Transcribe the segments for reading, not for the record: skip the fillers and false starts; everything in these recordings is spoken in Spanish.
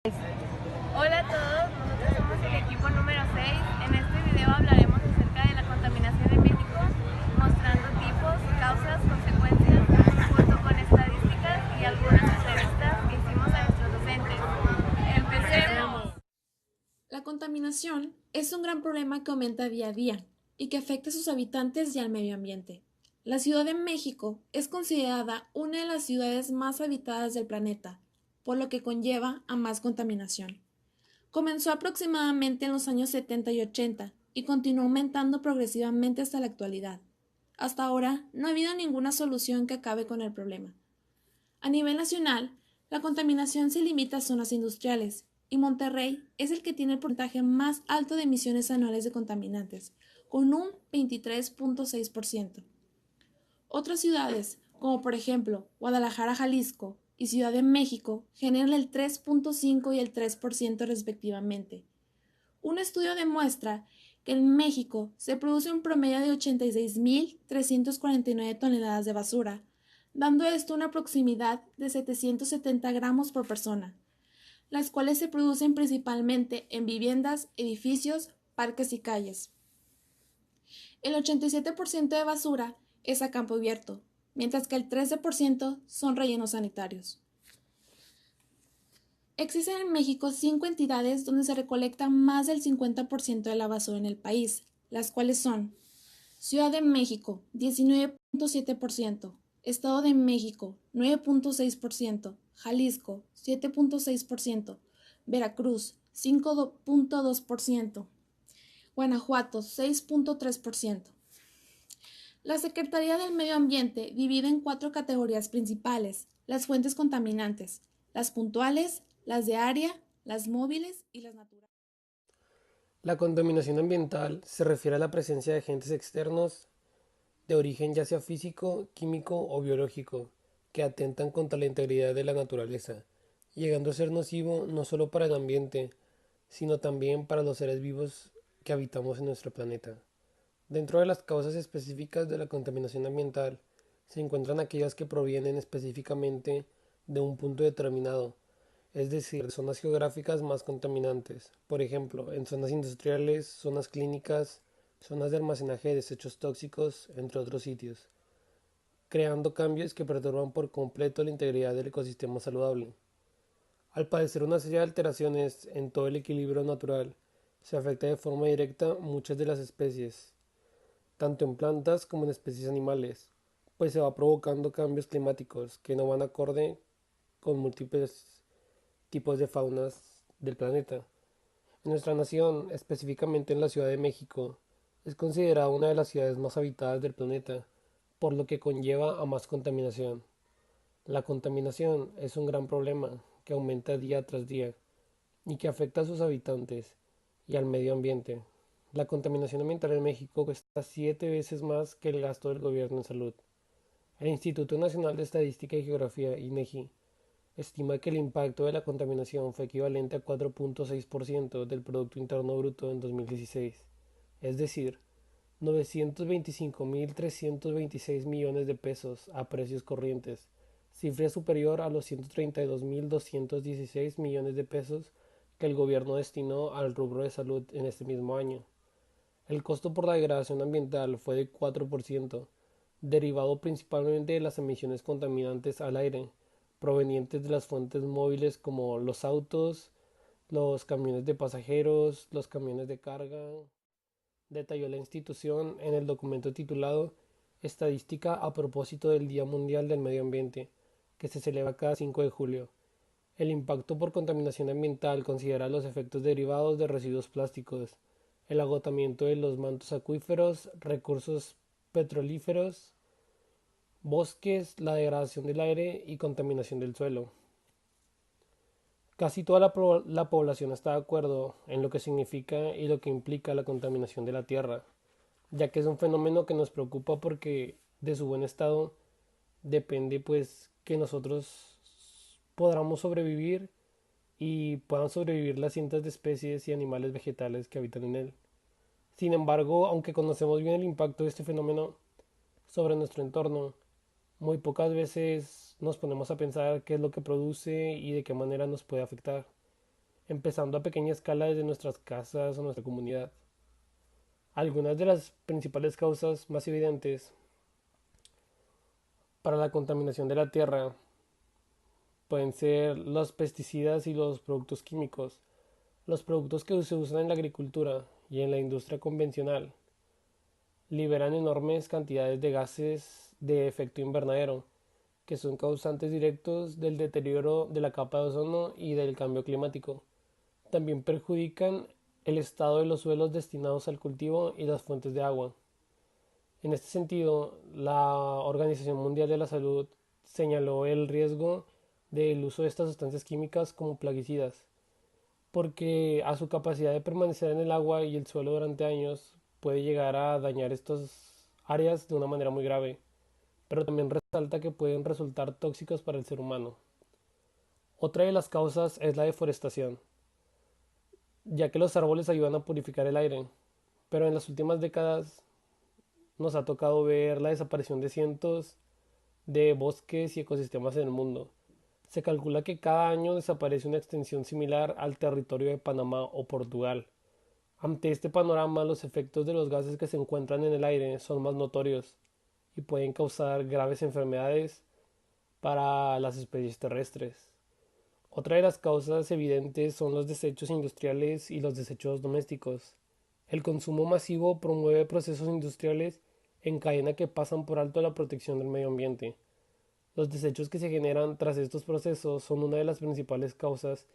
Hola a todos, nosotros somos el equipo número 6. En este video hablaremos acerca de la contaminación en México, mostrando tipos, causas, consecuencias, junto con estadísticas y algunas entrevistas que hicimos a nuestros docentes. ¡Empecemos! La contaminación es un gran problema que aumenta día a día y que afecta a sus habitantes y al medio ambiente. La Ciudad de México es considerada una de las ciudades más habitadas del planeta, por lo que conlleva a más contaminación. Comenzó aproximadamente en los años 70 y 80 y continuó aumentando progresivamente hasta la actualidad. Hasta ahora no ha habido ninguna solución que acabe con el problema. A nivel nacional, la contaminación se limita a zonas industriales, y Monterrey es el que tiene el porcentaje más alto de emisiones anuales de contaminantes, con un 23.6%. Otras ciudades, como por ejemplo Guadalajara, Jalisco y Ciudad de México, generan el 3.5 y el 3% respectivamente. Un estudio demuestra que en México se produce un promedio de 86.349 toneladas de basura, dando esto una proximidad de 770 gramos por persona, las cuales se producen principalmente en viviendas, edificios, parques y calles. El 87% de basura es a campo abierto, mientras que el 13% son rellenos sanitarios. Existen en México 5 entidades donde se recolecta más del 50% de la basura en el país, las cuales son Ciudad de México, 19.7%, Estado de México, 9.6%, Jalisco, 7.6%, Veracruz, 5.2%, Guanajuato, 6.3%. La Secretaría del Medio Ambiente divide en 4 categorías principales: las fuentes contaminantes, las puntuales, las de área, las móviles y las naturales. La contaminación ambiental se refiere a la presencia de agentes externos de origen ya sea físico, químico o biológico que atentan contra la integridad de la naturaleza, llegando a ser nocivo no solo para el ambiente, sino también para los seres vivos que habitamos en nuestro planeta. Dentro de las causas específicas de la contaminación ambiental se encuentran aquellas que provienen específicamente de un punto determinado, es decir, zonas geográficas más contaminantes, por ejemplo, en zonas industriales, zonas clínicas, zonas de almacenaje de desechos tóxicos, entre otros sitios, creando cambios que perturban por completo la integridad del ecosistema saludable. Al padecer una serie de alteraciones en todo el equilibrio natural, se afecta de forma directa muchas de las especies, tanto en plantas como en especies animales, pues se va provocando cambios climáticos que no van acorde con múltiples tipos de faunas del planeta. En nuestra nación, específicamente en la Ciudad de México, es considerada una de las ciudades más habitadas del planeta, por lo que conlleva a más contaminación. La contaminación es un gran problema que aumenta día tras día y que afecta a sus habitantes y al medio ambiente. La contaminación ambiental en México cuesta 7 veces más que el gasto del gobierno en salud. El Instituto Nacional de Estadística y Geografía, INEGI, estima que el impacto de la contaminación fue equivalente a 4.6% del Producto Interno Bruto en 2016, es decir, 925.326 millones de pesos a precios corrientes, cifra superior a los 132.216 millones de pesos que el gobierno destinó al rubro de salud en este mismo año. El costo por la degradación ambiental fue de 4%, derivado principalmente de las emisiones contaminantes al aire, provenientes de las fuentes móviles como los autos, los camiones de pasajeros, los camiones de carga, detalló la institución en el documento titulado Estadística a propósito del Día Mundial del Medio Ambiente, que se celebra cada 5 de julio. El impacto por contaminación ambiental considera los efectos derivados de residuos plásticos, el agotamiento de los mantos acuíferos, recursos petrolíferos, bosques, la degradación del aire y contaminación del suelo. Casi toda la población está de acuerdo en lo que significa y lo que implica la contaminación de la tierra, ya que es un fenómeno que nos preocupa porque de su buen estado depende pues que nosotros podamos sobrevivir y puedan sobrevivir las cientos de especies y animales vegetales que habitan en él. Sin embargo, aunque conocemos bien el impacto de este fenómeno sobre nuestro entorno, muy pocas veces nos ponemos a pensar qué es lo que produce y de qué manera nos puede afectar. empezando a pequeña escala desde nuestras casas o nuestra comunidad. Algunas de las principales causas más evidentes para la contaminación de la tierra pueden ser los pesticidas y los productos químicos. Los productos que se usan en la agricultura y en la industria convencional liberan enormes cantidades de gases de efecto invernadero, que son causantes directos del deterioro de la capa de ozono y del cambio climático. También perjudican el estado de los suelos destinados al cultivo y las fuentes de agua. En este sentido, la Organización Mundial de la Salud señaló el riesgo del uso de estas sustancias químicas como plaguicidas, porque a su capacidad de permanecer en el agua y el suelo durante años puede llegar a dañar estas áreas de una manera muy grave, pero también resalta que pueden resultar tóxicos para el ser humano. Otra de las causas es la deforestación, ya que los árboles ayudan a purificar el aire, pero en las últimas décadas nos ha tocado ver la desaparición de cientos de bosques y ecosistemas en el mundo. Se calcula que cada año desaparece una extensión similar al territorio de Panamá o Portugal. Ante este panorama, los efectos de los gases que se encuentran en el aire son más notorios y pueden causar graves enfermedades para las especies terrestres. Otra de las causas evidentes son los desechos industriales y los desechos domésticos. El consumo masivo promueve procesos industriales en cadena que pasan por alto la protección del medio ambiente. Los desechos que se generan tras estos procesos son una de las principales causas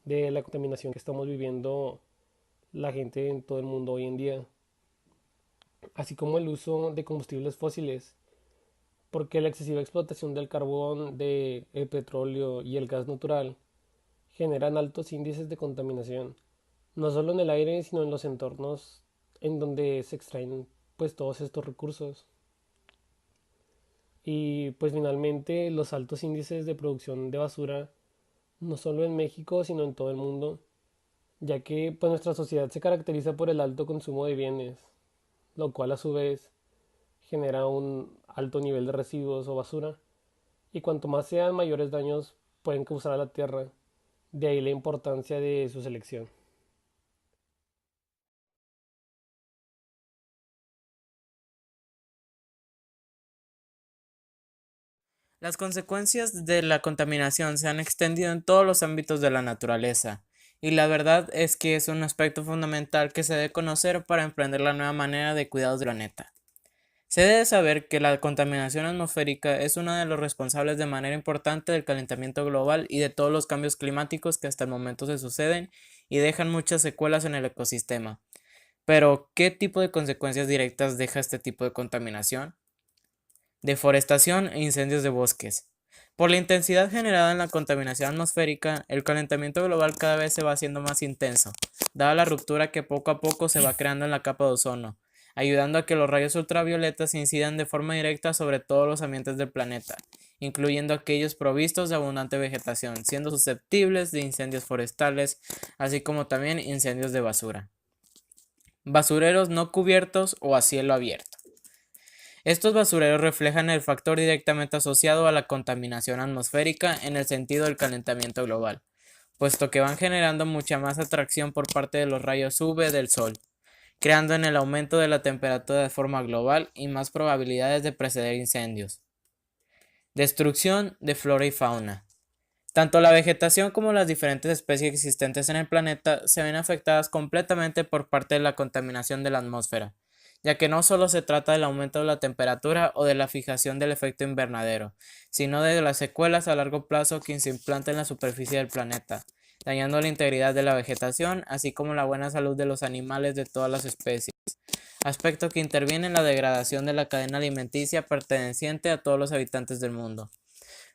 de la contaminación que estamos viviendo la gente en todo el mundo hoy en día, así como el uso de combustibles fósiles, porque la excesiva explotación del carbón, del petróleo y el gas natural generan altos índices de contaminación, no solo en el aire, sino en los entornos en donde se extraen pues todos estos recursos. Y pues finalmente los altos índices de producción de basura, no solo en México, sino en todo el mundo, ya que pues nuestra sociedad se caracteriza por el alto consumo de bienes, lo cual a su vez genera un alto nivel de residuos o basura, y cuanto más sean mayores daños pueden causar a la tierra, de ahí la importancia de su selección. Las consecuencias de la contaminación se han extendido en todos los ámbitos de la naturaleza, y la verdad es que es un aspecto fundamental que se debe conocer para emprender la nueva manera de cuidados del planeta. Se debe saber que la contaminación atmosférica es uno de los responsables de manera importante del calentamiento global y de todos los cambios climáticos que hasta el momento se suceden y dejan muchas secuelas en el ecosistema. Pero, ¿qué tipo de consecuencias directas deja este tipo de contaminación? Deforestación e incendios de bosques. Por la intensidad generada en la contaminación atmosférica, el calentamiento global cada vez se va haciendo más intenso, dada la ruptura que poco a poco se va creando en la capa de ozono, ayudando a que los rayos ultravioletas incidan de forma directa sobre todos los ambientes del planeta, incluyendo aquellos provistos de abundante vegetación, siendo susceptibles de incendios forestales, así como también incendios de basura. Basureros no cubiertos o a cielo abierto. Estos basureros reflejan el factor directamente asociado a la contaminación atmosférica en el sentido del calentamiento global, puesto que van generando mucha más atracción por parte de los rayos UV del Sol, creando en el aumento de la temperatura de forma global y más probabilidades de preceder incendios. Destrucción de flora y fauna. Tanto la vegetación como las diferentes especies existentes en el planeta se ven afectadas completamente por parte de la contaminación de la atmósfera, ya que no solo se trata del aumento de la temperatura o de la fijación del efecto invernadero, sino de las secuelas a largo plazo que se implantan en la superficie del planeta, dañando la integridad de la vegetación, así como la buena salud de los animales de todas las especies, aspecto que interviene en la degradación de la cadena alimenticia perteneciente a todos los habitantes del mundo.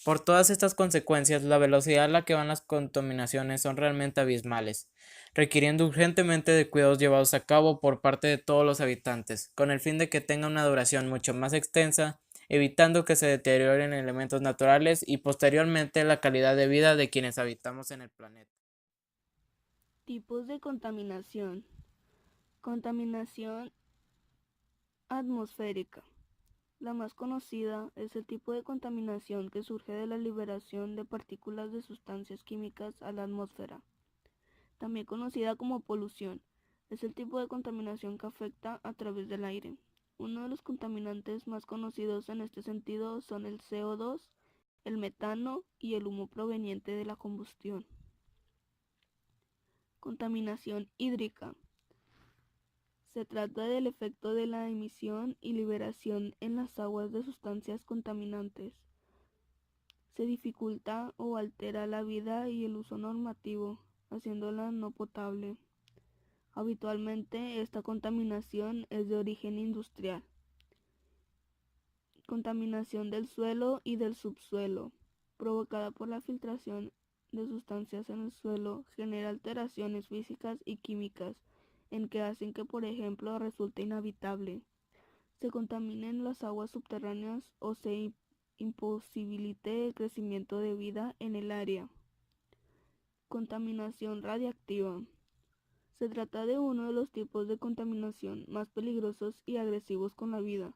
Por todas estas consecuencias, la velocidad a la que van las contaminaciones son realmente abismales, requiriendo urgentemente de cuidados llevados a cabo por parte de todos los habitantes, con el fin de que tenga una duración mucho más extensa, evitando que se deterioren elementos naturales y posteriormente la calidad de vida de quienes habitamos en el planeta. Tipos de contaminación. Contaminación atmosférica. La más conocida es el tipo de contaminación que surge de la liberación de partículas de sustancias químicas a la atmósfera. también conocida como polución. Es el tipo de contaminación que afecta a través del aire. Uno de los contaminantes más conocidos en este sentido son el CO2, el metano y el humo proveniente de la combustión. Contaminación hídrica. Se trata del efecto de la emisión y liberación en las aguas de sustancias contaminantes. Se dificulta o altera la vida y el uso normativo, haciéndola no potable. Habitualmente esta contaminación es de origen industrial. Contaminación del suelo y del subsuelo, provocada por la filtración de sustancias en el suelo, genera alteraciones físicas y químicas en que hacen que, por ejemplo, resulte inhabitable, se contaminen las aguas subterráneas o se imposibilite el crecimiento de vida en el área. Contaminación radiactiva. Se trata de uno de los tipos de contaminación más peligrosos y agresivos con la vida.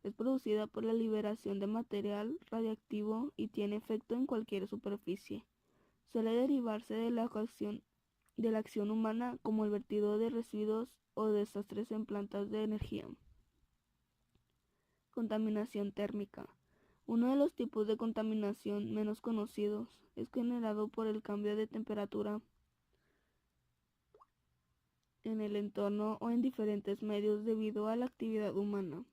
Es producida por la liberación de material radiactivo y tiene efecto en cualquier superficie. Suele derivarse de la acción humana, como el vertido de residuos o desastres en plantas de energía. Contaminación térmica. Uno de los tipos de contaminación menos conocidos es generado por el cambio de temperatura en el entorno o en diferentes medios debido a la actividad humana.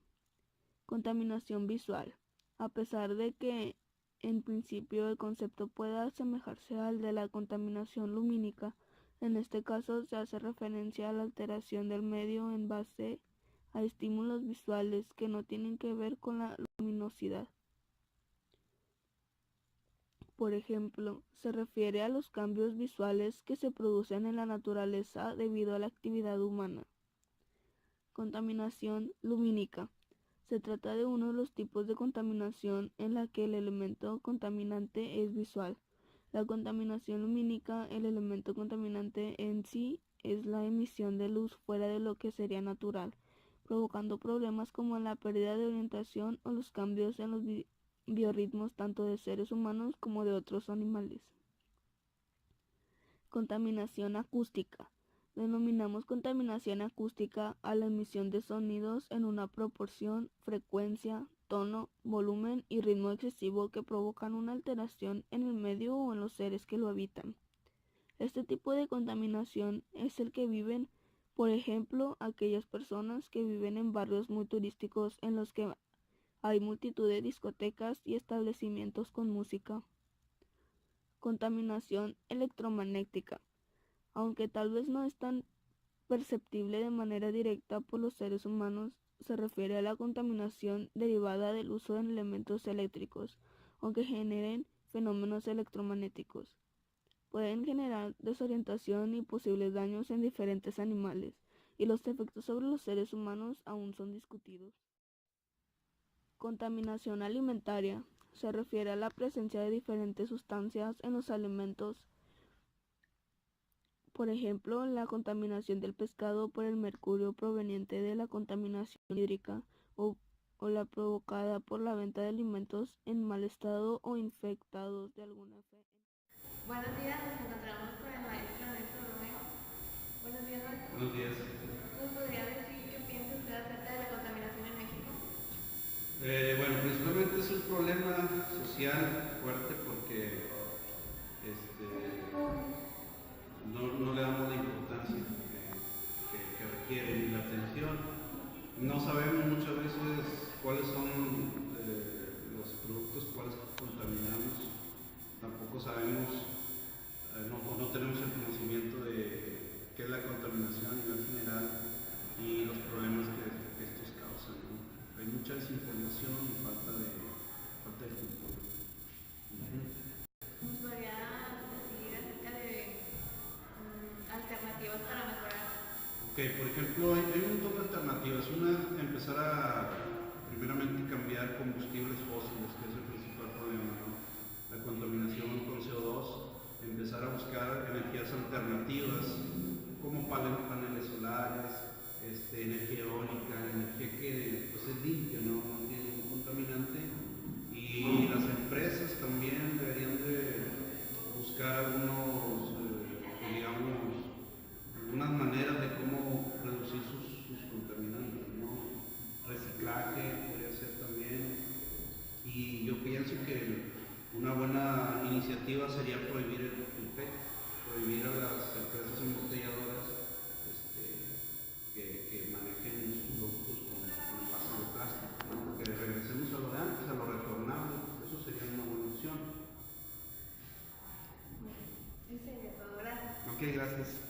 Contaminación visual. A pesar de que en principio el concepto pueda asemejarse al de la contaminación lumínica, en este caso se hace referencia a la alteración del medio en base a estímulos visuales que no tienen que ver con la luminosidad. Por ejemplo, se refiere a los cambios visuales que se producen en la naturaleza debido a la actividad humana. Contaminación lumínica. Se trata de uno de los tipos de contaminación en la que el elemento contaminante es visual. La contaminación lumínica, el elemento contaminante en sí es la emisión de luz fuera de lo que sería natural, provocando problemas como la pérdida de orientación o los cambios en los biorritmos tanto de seres humanos como de otros animales. Contaminación acústica. Denominamos contaminación acústica a la emisión de sonidos en una proporción, frecuencia, tono, volumen y ritmo excesivo que provocan una alteración en el medio o en los seres que lo habitan. Este tipo de contaminación es el que viven, por ejemplo, aquellas personas que viven en barrios muy turísticos en los que hay multitud de discotecas y establecimientos con música. Contaminación electromagnética. Aunque tal vez no es tan perceptible de manera directa por los seres humanos, se refiere a la contaminación derivada del uso de elementos eléctricos, aunque generen fenómenos electromagnéticos. Pueden generar desorientación y posibles daños en diferentes animales, y los efectos sobre los seres humanos aún son discutidos. Contaminación alimentaria. Se refiere a la presencia de diferentes sustancias en los alimentos. Por ejemplo, la contaminación del pescado por el mercurio proveniente de la contaminación hídrica o la provocada por la venta de alimentos en mal estado o infectados de alguna forma. Buenos días, nos encontramos con el maestro Néstor Romero. Buenos días, maestro. Buenos días. ¿Nos podría decir qué piensa usted acerca de la contaminación en México? Bueno, principalmente es un problema social fuerte porque no le damos la importancia que requiere ni la atención. No sabemos muchas veces cuáles son los productos cuáles contaminamos. Tampoco sabemos, no tenemos el conocimiento de qué es la contaminación a nivel general y los problemas que estos causan, ¿no? Hay mucha desinformación y falta de cultura. ¿Nos podría decir acerca de alternativas para mejorar? Ok, por ejemplo, hay un montón de alternativas. Una, empezar a primeramente cambiar combustibles fósiles, que es el principal problema, ¿no? La contaminación con CO2, empezar a buscar energías alternativas como paneles solares, energía eólica, energía que pues, es limpia, no tiene ningún contaminante, y las empresas también deberían de buscar algunos, digamos, yo pienso que una buena iniciativa sería prohibir el PET, prohibir a las empresas embotelladoras que manejen sus productos con envases de plástico, ¿no? Que regresemos a lo de antes, a lo retornable, eso sería una buena opción. Sí, sería todo. Gracias. Ok, gracias.